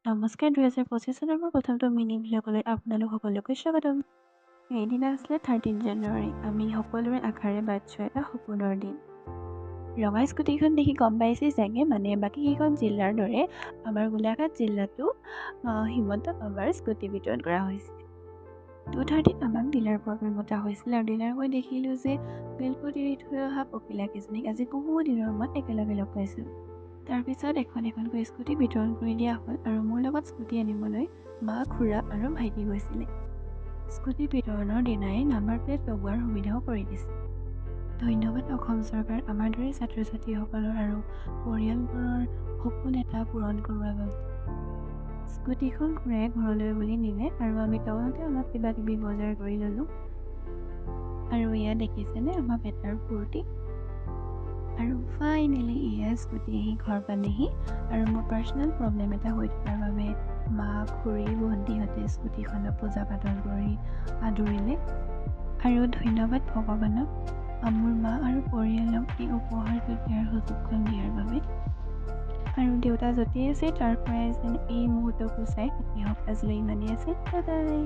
নমস্কাৰ ২০২৫ চনৰ মোৰ প্ৰথমটো মিনি ভ্লগলৈ আপোনালোক সকলোকে স্বাগতম। সেইদিনা আছিলে 13 জানুৱাৰী। আমি সকলোৰে আশাৰে বাট চোৱা এটা সপোনৰ দিন। ৰঙা স্কুটিখন দেখি গম পাইছে চাগে, মানে বাকীকেইখন জিলাৰ দৰে আমাৰ গোলাঘাট জিলাতো হিমন্ত বাবাৰ স্কুটি বিতৰণ কৰা হৈছিল। 2:30 আমাক ডিলাৰ পৰা মতা হৈছিল আৰু ডিলাৰ গৈ দেখিলোঁ যে বেলপুত এৰি থৈ অহা পখিলা কেইজনীক আজি বহু দিনৰ মূৰত একেলগে লগ পাইছোঁ। তাৰপিছত এখন এখনকৈ স্কুটি বিতৰণ কৰি দিয়া হ'ল আৰু মোৰ লগত স্কুটি আনিবলৈ মা, খুৰা আৰু ভাইটি গৈছিলে। স্কুটি বিতৰণৰ দিনাই নাম্বাৰ প্লেট লগোৱাৰ সুবিধাও কৰি দিছে। ধন্যবাদ অসম চৰকাৰ আমাৰ দৰে ছাত্ৰ ছাত্ৰীসকলৰ আৰু পৰিয়ালবোৰৰ সপোন এটা পূৰণ কৰোৱাৰ বাবে। স্কুটিখন খুৰাই ঘৰলৈ বুলি নিলে আৰু আমি তলতে অলপ কিবা কিবি বজাৰ কৰি ল'লোঁ। আৰু এয়া দেখিছেনে আমাৰ বেটাৰ ফূৰ্তি। আৰু ফাইনেলি এয়া স্কুটি আহি ঘৰ পালেহি আৰু মোৰ পাৰ্চনেল প্ৰব্লেম এটা হৈ থকাৰ বাবে মা, খুৰী, ভণ্টিহঁতে স্কুটিখনক পূজা পাতল কৰি আদৰিলে। আৰু ধন্যবাদ ভগৱানক মোৰ মা আৰু পৰিয়ালক এই উপহাৰটো দিয়াৰ সুযোগখন দিয়াৰ বাবে। আৰু দেউতা য'তেই আছে তাৰ পৰাই যেন এই মুহূৰ্তটো চাই সুখী হওক। আজিলৈ ইমানেই আছিল। Bye bye.